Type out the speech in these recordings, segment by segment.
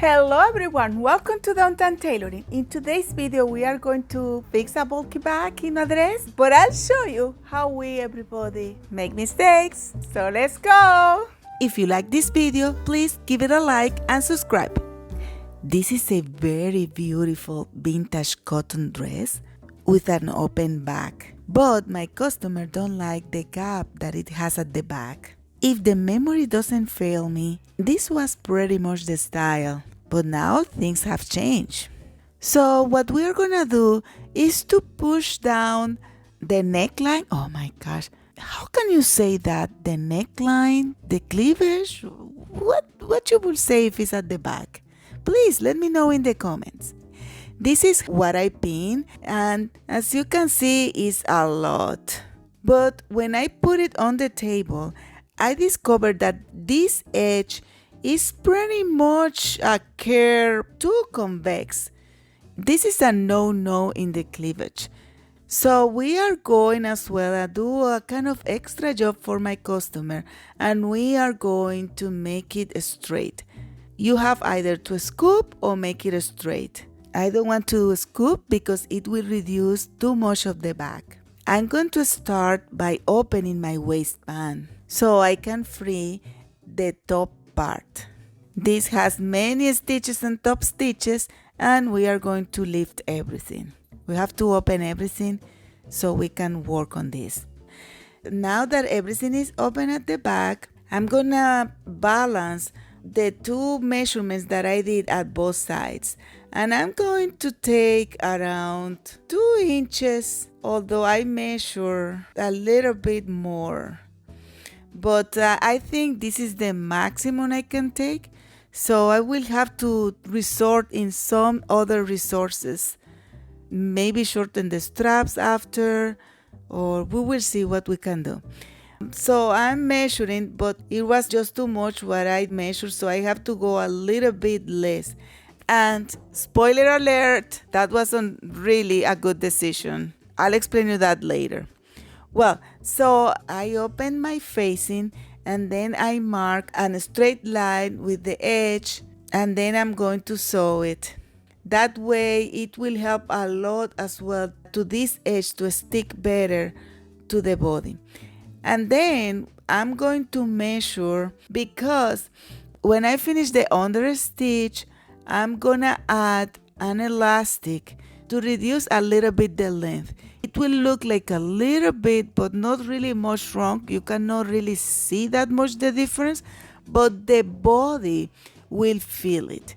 Hello everyone, welcome to Downtown Tailoring. In today's video we are going to fix a bulky back in a dress, but I'll show you how we everybody make mistakes. So let's go! If you like this video, please give it a like and subscribe. This is a very beautiful vintage cotton dress with an open back, but my customer don't like the gap that it has at the back. If the memory doesn't fail me, this was pretty much the style, but now things have changed. So what we're gonna do is to push down the neckline. Oh my gosh, how can you say that? The neckline, the cleavage? What you will say if it's at the back? Please let me know in the comments. This is what I pinned, and as you can see, it's a lot. But when I put it on the table, I discovered that this edge is pretty much a curve too convex. This is a no-no in the cleavage. So we are going as well to do a kind of extra job for my customer, and we are going to make it straight. You have either to scoop or make it straight. I don't want to scoop because it will reduce too much of the back. I'm going to start by opening my waistband so I can free the top part. This has many stitches and top stitches, and we are going to lift everything. We have to open everything so we can work on this. Now that everything is open at the back, I'm gonna balance the two measurements that I did at both sides, and I'm going to take around 2 inches, although I measure a little bit more. But I think this is the maximum I can take, so I will have to resort in some other resources. Maybe shorten the straps after, or we will see what we can do. So I'm measuring, but it was just too much what I measured, so I have to go a little bit less. And spoiler alert, that wasn't really a good decision. I'll explain you that later. Well, so I open my facing, and then I mark a straight line with the edge, and then I'm going to sew it. That way it will help a lot as well to this edge to stick better to the body. And then I'm going to measure, because when I finish the under stitch, I'm gonna add an elastic to reduce a little bit the length. It will look like a little bit, but not really much shrunk. You cannot really see that much the difference, but the body will feel it.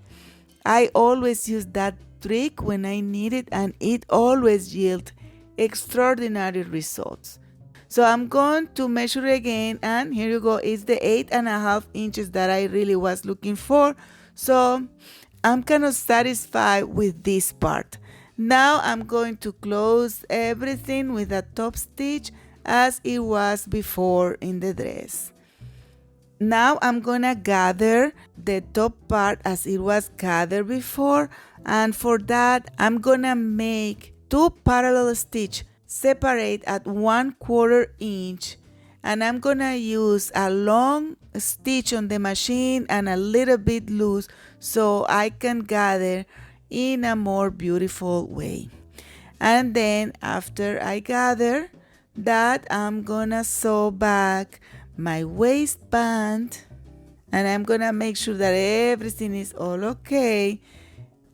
I always use that trick when I need it, and it always yields extraordinary results. So I'm going to measure again, and here you go. It's the 8.5 inches that I really was looking for. So I'm kind of satisfied with this part. Now I'm going to close everything with a top stitch as it was before in the dress. Now I'm gonna gather the top part as it was gathered before, and for that I'm gonna make 2 parallel stitch separate at 1/4 inch, and I'm gonna use a long stitch on the machine and a little bit loose so I can gather in a more beautiful way. And then after I gather that, I'm gonna sew back my waistband, and I'm gonna make sure that everything is all okay,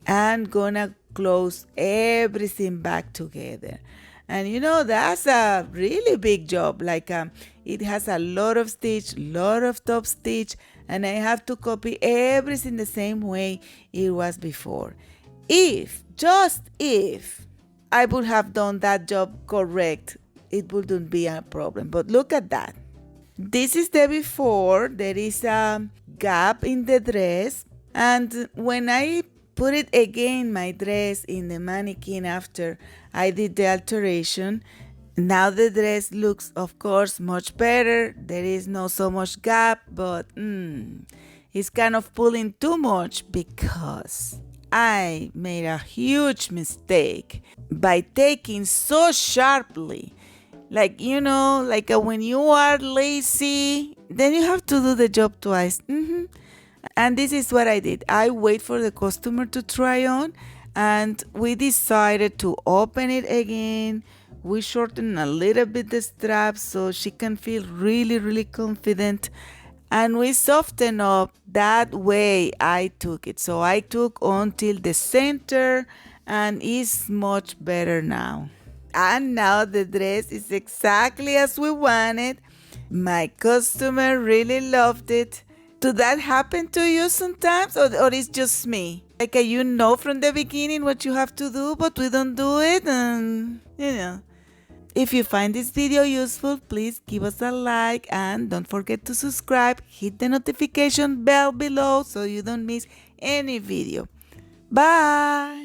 and gonna close everything back together. And you know, that's a really big job. It has a lot of stitch, lot of top stitch, and I have to copy everything the same way it was before. Just if I would have done that job correct, it wouldn't be a problem. But look at that. This is the before. There is a gap in the dress, and when I put it again, my dress, in the mannequin after I did the alteration, now the dress looks, of course, much better. There is no so much gap, but it's kind of pulling too much because I made a huge mistake by taking so sharply. When you are lazy, then you have to do the job twice. And this is what I did. I wait for the customer to try on, and we decided to open it again. We shortened a little bit the strap so she can feel really, really confident. And we soften up. That way I took it. So I took until the center, and it's much better now. And now the dress is exactly as we wanted. My customer really loved it. Did that happen to you sometimes, or it's just me? Like you know from the beginning what you have to do, but we don't do it, and you know. If you find this video useful, please give us a like and don't forget to subscribe. Hit the notification bell below so you don't miss any video. Bye!